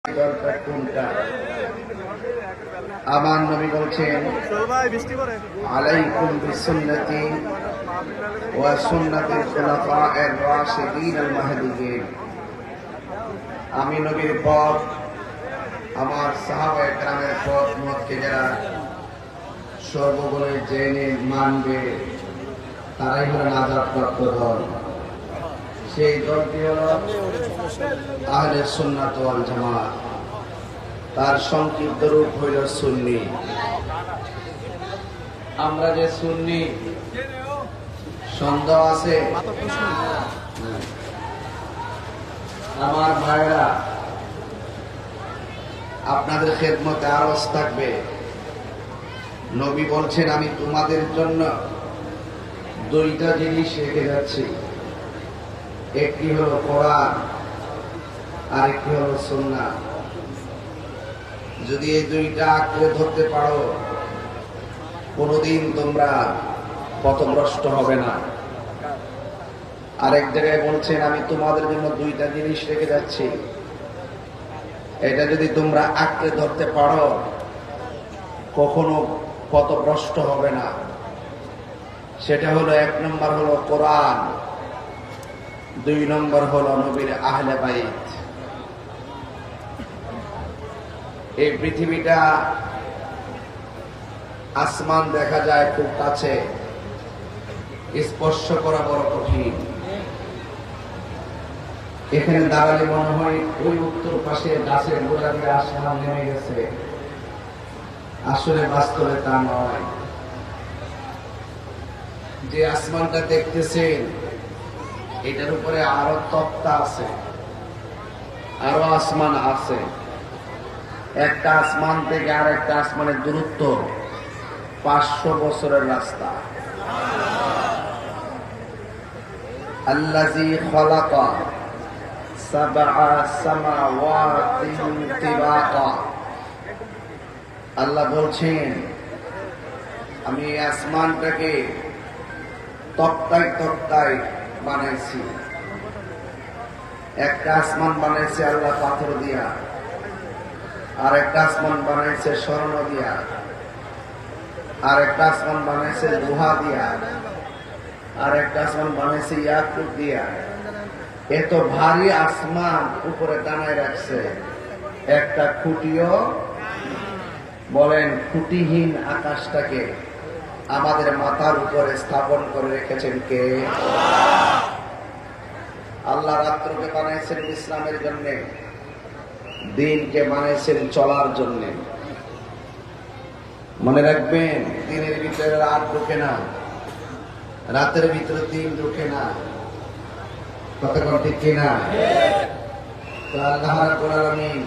দরকার কোনটা? আমার নবী বলছেন, আলাইকুম বিসুন্নতি ওয়া সুন্নাতিল খুলাফায়ে রাশিদিন আল মাহদিয়্যিন। আমি নবীর পথ, আমার সাহাবায়ে কেরামের পথ মতকে যারা সর্বগুণে জেনে মানবে তারাই হলো নাজাতপ্রাপ্ত দল। সেই দলটি হল আহলে সুন্নাত ওয়াল জামাত। তার সংক্ষিপ্ত রূপ হইল সুন্নি। আমরা যে সুন্নি, সন্দেহ আছে? আমার ভাইরা, আপনাদের খেদমতে আরজ থাকবে, নবী বলছেন আমি তোমাদের জন্য দুইটা জিনিস রেখে যাচ্ছি, একটি হলো কোরআন আর একটি হলো সুন্নাহ। যদি এই দুইটা আঁকড়ে ধরতে পারো, কোনদিন তোমরা পথভ্রষ্ট হবে না। আরেক জায়গায় বলছেন আমি তোমাদের জন্য দুইটা জিনিস রেখে যাচ্ছি, এটা যদি তোমরা আঁকড়ে ধরতে পারো কখনো পথভ্রষ্ট হবে না। সেটা হলো, এক নম্বর হলো কোরআন, দুই নম্বর হলো নবীর আহলে বাইত। এই পৃথিবীটা আসমান দেখা যায় খুব কাছে, স্পর্শ করা বড় কঠিন। এখানে দাঁড়ালে মনে হয় ওই উত্তর পাশে গাছের গোড়া দিয়ে আসমান নেমে গেছে। আসলে বাস্তবে তা নয়। যে আসমানটা দেখতেছেন এটার উপরে আরো তক্তা আছে, আরো আসমান আছে। একটা আসমান থেকে আর একটা আসমানের দূরত্ব 500 বছরের রাস্তা। আল্লাযী খালাকা সাবআ সামাওয়াতিন তিবাকা। আল্লাহ বলছেন আমি আসমানটাকে তক্তায় তক্তায় বানাইছি। একটা আসমান বানাইছে আল্লাহ পাথর দিয়া, আর একটা আসমান বানাইছে স্বর্ণ দিয়া, আর একটা আসমান বানাইছে লোহা দিয়া, আর একটা আসমান বানাইছে ইয়াকুত দিয়া। এত ভারী আসমান উপরে টানায় রাখছে, একটা খুঁটিও, বলেন খুঁটিহীন আকাশটাকে আমাদের মাথার উপরে স্থাপন করে রেখেছেন কে? আল্লাহ রাত্রকে বানাইছেন ইসলামের জন্য, দিনকে বানাইছেন চলার জন্য। মনে রাখবেন, দিনের ভিতরে রাত ঢুকে না, রাতের ভিতরে দিন ঢুকে না। কতক্ষণ ঠিক কিনা? তো আল্লাহ রাব্বুল আলামিন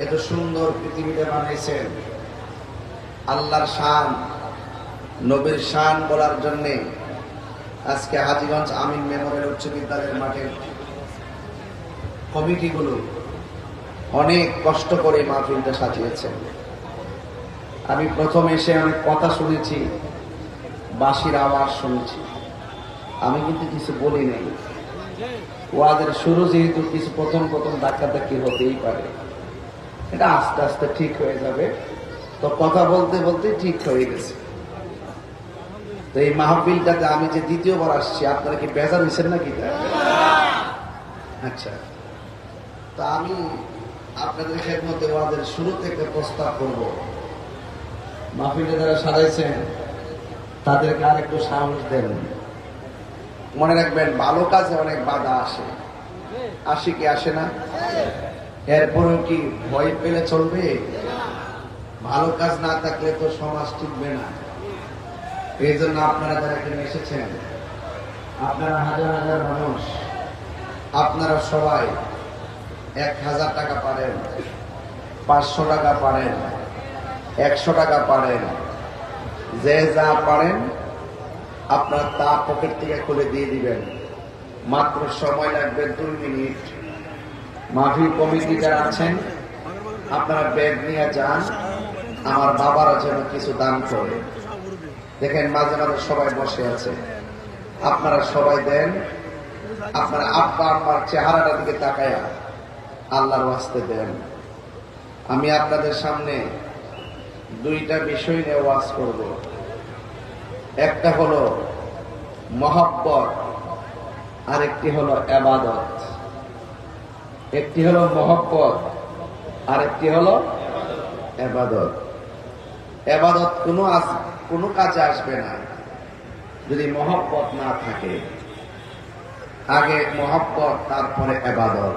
এত সুন্দর পৃথিবীতে বানাইছেন। আল্লাহর শান, নবীর শান বলার জন্য আজকে হাজীগঞ্জ আমিন মেমোরিয়াল উচ্চ বিদ্যালয়ের মাঠে কমিটিগুলো অনেক কষ্ট করে মাহফিলটা সাজিয়েছেন। আমি প্রথম এসে অনেক কথা শুনেছি, বাঁশির আওয়াজ শুনেছি, আমি কিন্তু কিছু বলি নাই। ওয়াজের শুরু যেহেতু কিছু প্রথম ধাক্কাধাক্কি হতেই পারে, এটা আস্তে আস্তে ঠিক হয়ে যাবে। তো কথা বলতে বলতে ঠিক হয়ে গেছে। তো এই মাহফিলটাতে আমি যে দ্বিতীয়বার আসছি, আপনারা কি বেজার হয়েছেন নাকি? আচ্ছা, তো আমি আপনাদের খেদমতে ওয়াজের শুরু থেকে প্রস্তাব করব, মাহফিলটা যারা সাজাইছেন তাদেরকে আর একটু সাহস দেন। মনে রাখবেন, ভালো কাজে অনেক বাধা আসে, আসে কি আসে না? এরপরেও কি ভয় পেলে চলবে? ভালো কাজ না থাকলে তো সমাজ টিকবে না। এই জন্য আপনারা যারা এখানে এসেছেন, আপনারা হাজার হাজার মানুষ, আপনারা সবাই 1000 টাকা পারেন, 500 টাকা পারেন, 100 টাকা পারেন, যে যা পারেন আপনারা তা পকেট থেকে খুলে দিয়ে দিবেন। মাত্র সময় লাগবে 2 মিনিট। মাহফিল কমিটি যারা আছেন আপনারা ব্যাগ নিয়ে যান, আমার বাবারা যেন কিছু দান করে। দেখেন মাঝে মাঝে সবাই বসে আছে, আপনারা সবাই দেন। আপনার আব্বা আম্মার চেহারাটার দিকে তাকায়া আল্লাহর ওয়াস্তে দেন। আমি আপনাদের সামনে দুইটা বিষয় নিয়ে ওয়াজ করব। একটা হলো মহব্বত, আর একটি হলো ইবাদত। একটি হলো মহব্বত, আর একটি হলো ইবাদত। ইবাদত কোনো কাজে আসবে না যদি মহব্বত না থাকে। আগে মহব্বত, তারপরে ইবাদত।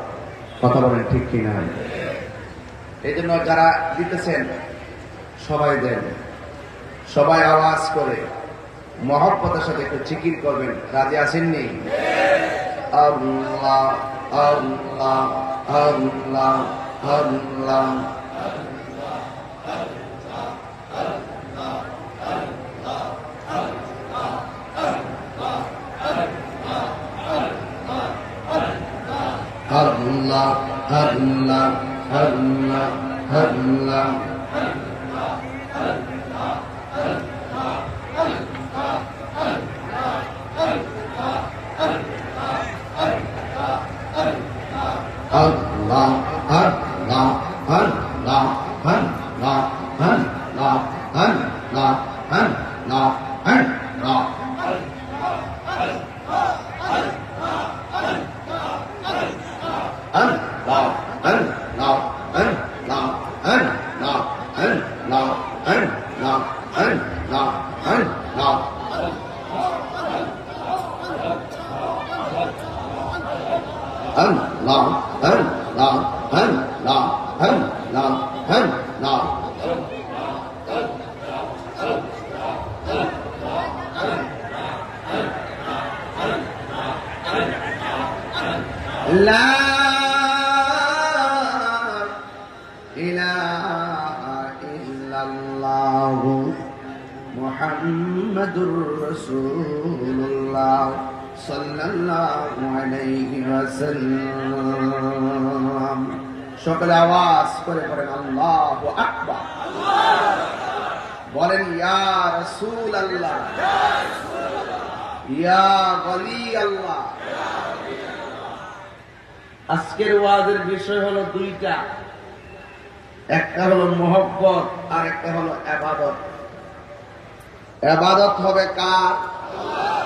কথা বলেন ঠিক কিনা? এই জন্য যারা দিতেছেন সবাই দেন, সবাই আওয়াজ করে মহব্বতের সাথে একটু জিকির করবেন। রাজি আসেননি? আল্লাহ আল্লাহ আল্লাহ আল্লাহ। আল্লাহ আল্লাহ আল্লাহ আল্লাহ। Allah, Allah, Allah, Allah, Allah, Allah, Allah, Allah. La ilaha illallah Muhammadur Rasulullah sallallahu alayhi wa sallam. সকলে আওয়াজ করে পড়েন আল্লাহু আকবার। বলেন ইয়া রাসূলুল্লাহ, ইয়া ওয়ালি আল্লাহ। আজকের ওয়াজের বিষয় হলো দুইটা। একটা হলো মহব্বত, আর একটা হলো ইবাদত। ইবাদত হবে কার? আল্লাহ।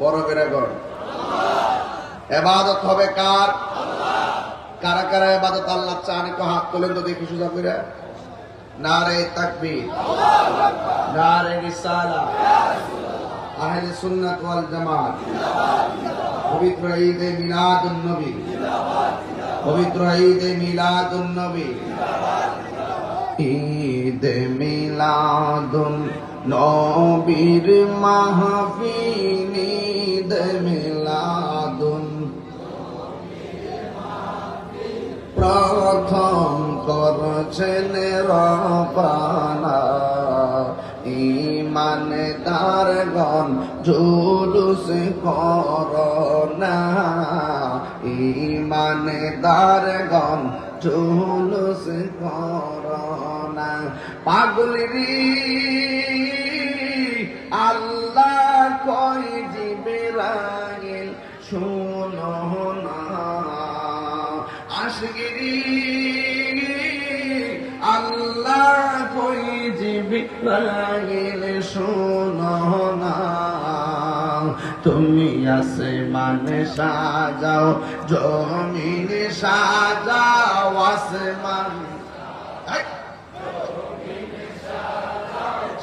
বড় করে বল। ইবাদত হবে কার? আল্লাহ। কারা কারা ইবাদত আল্লাহ চান একটু হাত তোলেন তো দেখি সোজা করে। নারে তাকবীর, আল্লাহু আকবার। নারে রিসালাত, ইয়া রাসূলুল্লাহ। আহলে সুন্নাত ওয়াল জামাত জিন্দাবাদ জিন্দাবাদ। পবিত্র ঈদে মিলাদুন নবী জিন্দাবাদ জিন্দাবাদ। পবিত্র ঈদে মিলাদুন নবী জিন্দাবাদ জিন্দাবাদ। ঈদে মিলাদুন নবীর মাহফিল, ঈদে মিলাদুন প্রথম করছেন রবানা। ইমানদারগণ জুলুস করোনা, ইমানদারগণ জুলুস করোনা। পাগলেরি আল্লাহ কয় জিবরাইল শোনো না। আশগিরি আল্লাহ কই জিবরাইল শোনো না। তুমি আসমানে সাজাও, জমিনে সাজাও, আসমান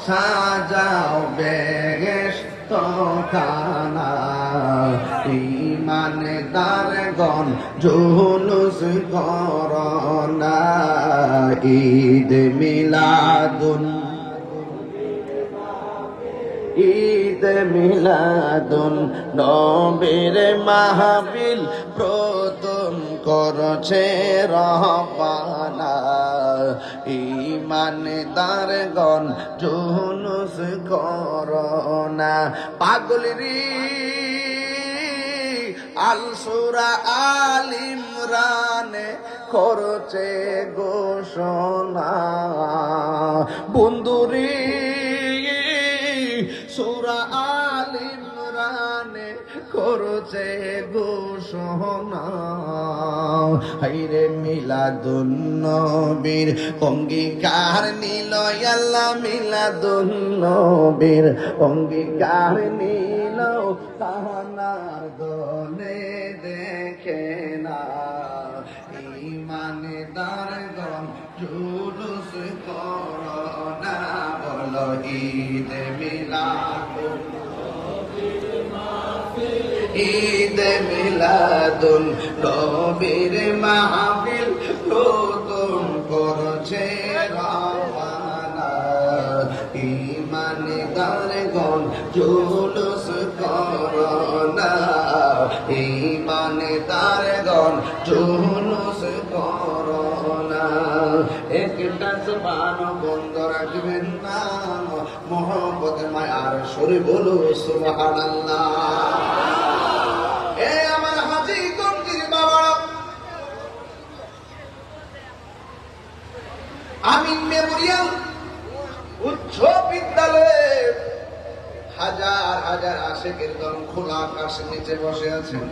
সাজাও বেহেশত খানা। ইমানদারগণ জুলুস করোনা। ঈদ মিলাদুন, ঈদ মিলাদুন নবীর মাহফিল প্রথম করছে রহবানা। ইমানদারগণ জুলুস করোনা। পাগলেরি আল সূরা আল ইমরানে করছে ঘোষণা। বন্ধুরি সূরা আল ইমরানে করছে ঘোষণা। সোনা হাইরে মিলাদুন নবীর অঙ্গীকার নিল আল্লাহ মিলাদুন নবীর অঙ্গীকার নিল তাহানার দলে দেখে না ইমানদারগণ জুলুস করোনা বলো ঈদ মিলাদুন ঈদ মিলাদুন নবীর মাহফিল নতুন করছে রওয়ানা ইমানদারগণ জুলুস করোনা ইমানদারগণ জুলুস করোনা একটা জবান বন্ধ রাখবেন না মোহব্বত মায়ার সুরে বলো সুবহানাল্লাহ। এ আমার হাজী গঞ্জির বাবা আমিন মেমোরিয়াল উচ্চ বিদ্যালয়ে হাজার হাজার আশেকের দল খোলা আকাশের নিচে বসে আছেন।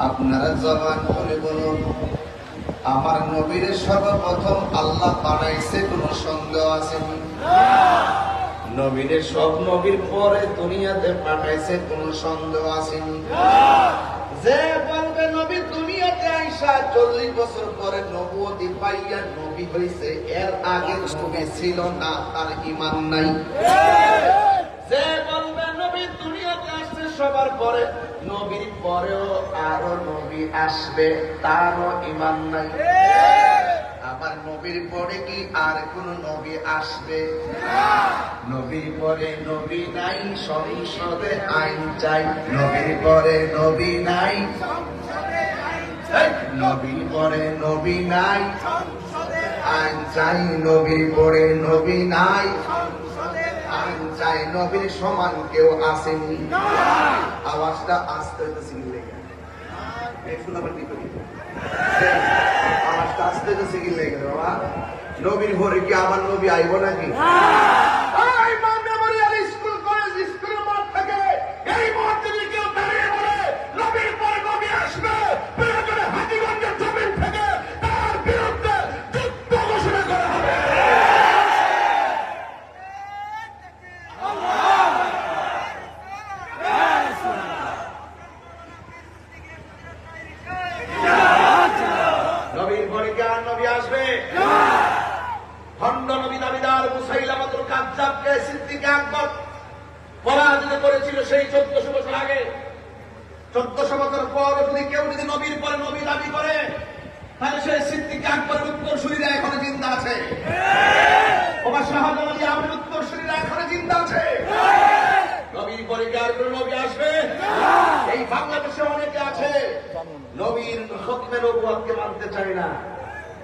আপনারা জবান করে বলুন আমার নবীর সর্বপ্রথম আল্লাহ বানাইছে কোনো সন্দেহ আছে? নবীর সব নবীর পরে দুনিয়াতে পাঠাইছে কোনো সন্দেহ আছে? যে বলবে নবী দুনিয়াতে আইসা 40 বছর পরে নবুয়তি পাইয়া নবী হইছে, এর আগে নবী ছিল না, তার ঈমান নাই। যে বলবে নবী দুনিয়াতে আসছে সবার পরে, নবীর পরেও আরো নবী আসবে, তারও ঈমান নাই। আবার নবীর পরে কি আর কোন নবী আসবে? নবীর পরে নবী নাই, সংসদে আইন চাই। নবীর পরে নবী নাই, নবীর পরে নবী নাই, আইন চাই। নবীর পরে নবী নাই, আইন চাই। নবীর সমান কেউ আসেনি। আওয়াজটা আসতে সিগলে আওয়াজটা আসতে সিগলে গেল। নবীর ঘরে কি আমার নবী আইব নাকি? স্কুল কলেজ স্কুলের মাঠ থেকে এই মুহূর্তে কেউ দাঁড়িয়ে বলে নবীর পরে নবী আসবে, হাজীগঞ্জের জমিন থেকে তার বিরুদ্ধে যুদ্ধ ঘোষণা করা হবে। নবীর পরে কি আর নবী আসবে? খন্ড নবী দাবিদার মুসাইলামাতুল কাজ্জাবকে সিদ্দিক আকবর পরাজিত করেছিল সেই 1400 বছর আগে। 1400 বছর পর যদি কেউ যদি নবীর পরে নবী দাবি করে, তাহলে সেই সিদ্দিক আকবরের উত্তরসূরিরা এখনো জিন্দা আছে। ওমর শাহজাহান আলী আমের উত্তরসূরিরা এখনো জিন্দা আছে। নবীর পরে কি আর কোন নবী আসবে? এই বাংলাদেশে অনেকে আছে নবীর খতমে নবুয়তকে মানতে চায় না,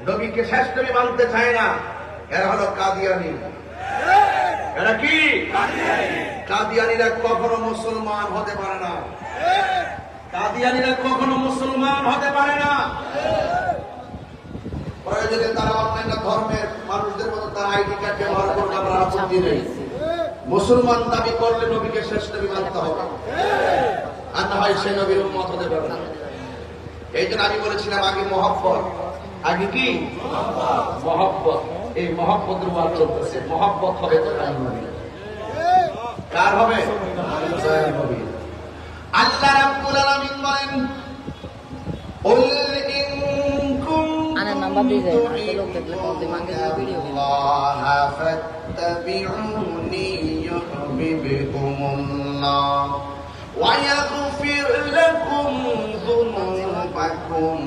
নবীকে শেষ নবী মানতে চায় না। এরা হলো কাদিয়ানি। এরা কি? কাদিয়ানিরা কখনো মুসলমান হতে পারে না। কাদিয়ানিরা কখনো মুসলমান হতে পারে না। প্রয়োজনে তারা অন্যান্য ধর্মের মানুষদের মতো তারা আইডি কার্ড ব্যবহার করতে আমার আপত্তি নেই। মুসলমান দাবি করলে নবীকে শেষ নবী মানতে হবে, আর না হয় সে নবীর উম্মত হতে পারে না। এই জন্য আমি বলেছিলাম আগে মহব্বত, আগে কি মহব্বত। এই মহব্বতের ওয়াজ চলতেছে, মহব্বত হবে তো কার হবে? আল্লাহ রাব্বুল আলামিন বলেন কুল ইন কুনতুম তুহিব্বুনাল্লাহা ফাত্তাবিউনি ইউহিব্বুকুমুল্লাহ ওয়া ইয়াগফির লাকুম যুনুবাকুম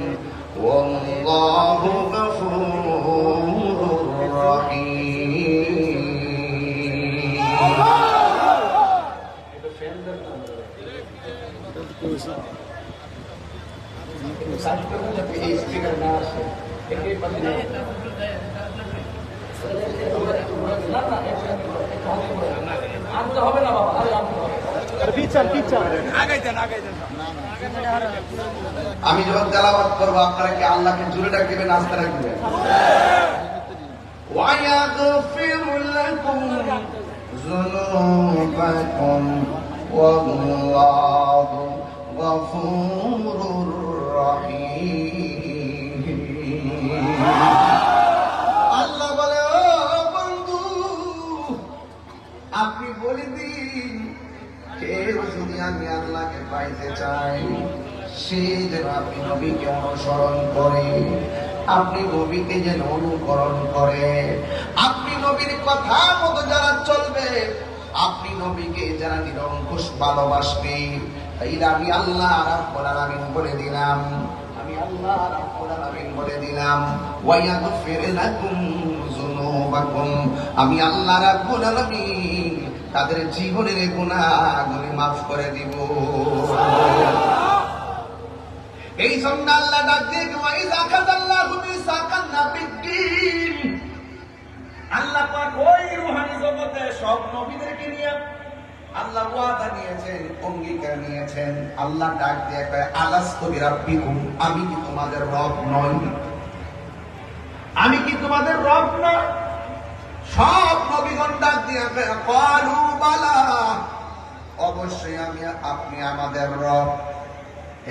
ওয়াল্লাহু গফুরুর রহিম। আমি যখন তেলাওয়াত করবো আপনারা কি আল্লাহকে জুড়ে ডাকবেন, আস্তে রাখবেন? وَيَغْفِرْ لَكُمْ ذُنُوبَكُمْ وَاللَّهُ গফুরুর রহিম। আল্লাহ বলে, ও বন্ধু, আপনি বলে দিন, কেউ যদি আমি আল্লাহকে পাইতে চাই, সে যেন আপনি নবীকে অনুসরণ করে, আপনি নবীকে যেন অনুকরণ করে, আপনি নবীর কথা মতো যারা চলবে, আপনি নবীকে যারা নিরঙ্কুশ ভালোবাসবে, তাইলে আমি আল্লাহ রাব্বুল আলামিন বলে দিলাম, আমি আল্লাহ রাব্বুল আলামিন বলে দিলাম, ওয়া ইয়াগফির লাকুম যুনুবাকুম, আমি আল্লাহ রাব্বুল আলামিন তাদের জীবনের গুনাহগুলি মাফ করে দিব। এই জন্য আল্লাহ ডাক দিয়ে ওয়াইযা আখাযাল্লাহু মিসাকান নাবিয়্যিন, আল্লাহ পাক ওই রূহানি জগতে সব নবীদেরকে নিয়ে আল্লাহ ওয়াদা নিয়েছেন, অঙ্গীকার নিয়েছেন। আল্লাহ ডাক দিয়ে কয়, আলাস্তু বিরাব্বিকুম, আমি কি তোমাদের রব নই? আমি কি তোমাদের রব না? সব নবীগণ ডাক দিয়ে কয়, ক্বালু বালা, অবশ্যই আমি, আপনি আমাদের রব।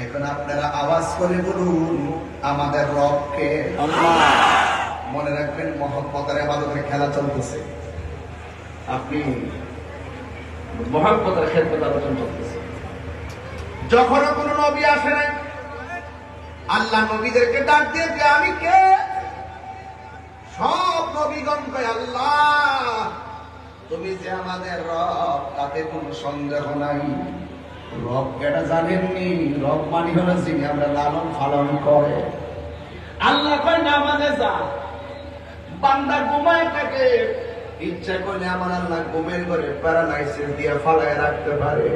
এখন আপনারা আওয়াজ করে বলুন, আমাদের রব কে? আল্লাহ। মনে রাখবেন, মুহাম্মদের ইবাদতের খেলা চলতেছে, আপনি মুহাম্মদের খেদমত আলোচনা চলতেছে। যখন কোন নবী আসে না, আল্লাহ নবীদেরকে ডাক দিয়ে যে আমি কে? সব নবীগণ কয়, আল্লাহ তুমি যে আমাদের রব, তাতে কোনো সন্দেহ নাই। রব কেটা জানেননি? রব মানি হলো যিনি আমরা লালন পালন করে। আল্লাহ কয়, নামাজে যা, বান্দা ঘুমায় থাকে, ইচ্ছা করলে আমার আল্লাহ ঘুমের ঘরে প্যারালাইসিস দিয়ে ফালায় রাখতে পারে।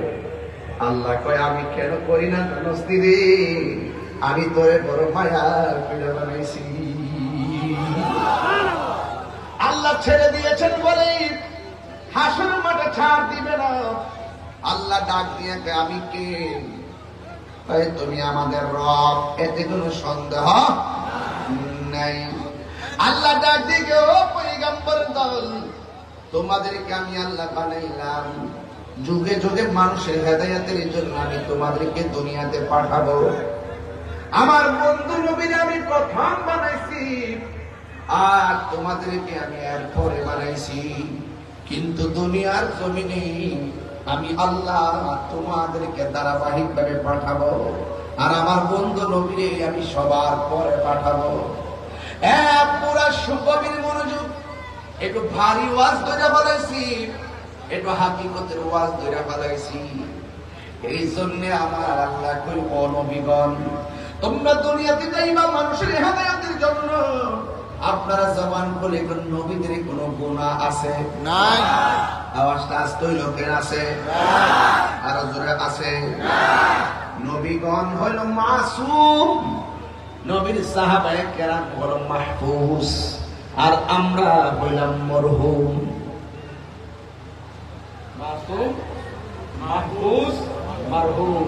আল্লাহ কয়, আমি কেন করি না জানোস দিদি? আমি তোরে বড় মায়া করে বানাইছি। আল্লাহ ছেড়ে দিয়েছেন বলে হাসর মাঠে ছাড় দিবে না। আল্লাহ ডাক দিয়ে কয়, আমি কে? তুমি আমাদের রব, এতে কোনো সন্দেহ নাই। আল্লাহ ডাক দিয়ে, ও পয়গম্বর দল, তোমাদেরকে আমি আল্লাহ বানাইলাম, যুগে যুগে মানুষের হেদায়েতের জন্য আমি তোমাদেরকে দুনিয়াতে পাঠাবো। আমার বন্ধু নবীর আমি প্রথম বানাইছি, আর তোমাদেরকে আমি এরপরে বানাইছি। কিন্তু দুনিয়ার জমিনে আমি আল্লাহ তোমাদেরকে ধারাবাহিক ভাবে পাঠাবো, আর আমার বন্ধু নবীরে আমি সবার পরে পাঠাবো। পুরা সুগভীর মনোযোগ, একটু ভারী ওয়াজ ধরে বলেছি, একটু হাকিকতের ওয়াজ ধরে বলেছি। এই জন্য আমার আল্লাহ কই, ও নবীগণ, তোমরা দুনিয়াতে যাইবা মানুষের হেদায়েতের জন্য, আপনারা জবান বলে কোন নবীদের কোন গুনাহ আছে? নাই। আওয়াজটা আসতই লোকের আছে? আরো জোরে আছে? নবীগণ হলো মাসুম, নবীর সাহাবায়ে কেরাম হলো মাহফুজ, আর আমরা হইলাম মরহুম। মাসুম, মাহফুজ, মারহুম,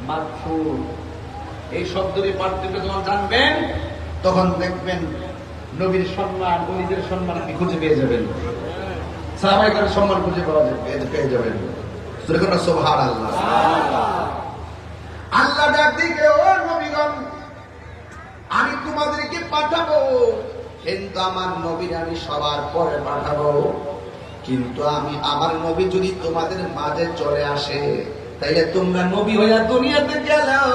মাগফুর। এই শব্দটি পার্থক্য যখন জানবেন, তখন দেখবেন নবীর সম্মান, নবীদের সম্মান আপনি খুঁজে পেয়ে যাবেন, সাহাবায়ে কেরামের সম্মান খুঁজে পেয়ে যাবেন। সুবহানাল্লাহ। আল্লাহ ডাক দিয়ে, ও নবীগণ, আমি তোমাদেরকে পাঠাবো, কিন্তু আমার নবীর আমি সবার পরে পাঠাবো। কিন্তু আমি, আমার নবী যদি তোমাদের মাঝে চলে আসে, তাইলে তোমরা নবী হইয়া দুনিয়াতে গেলেও,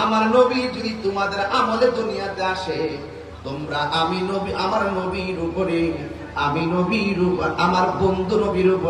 আমার নবী যদি তোমাদের আমলে দুনিয়াতে আসে, তোমরা আমি নবী, আমার নবীর উপরে, আমি নবীর উপর, আমার বন্ধু নবীর উপরে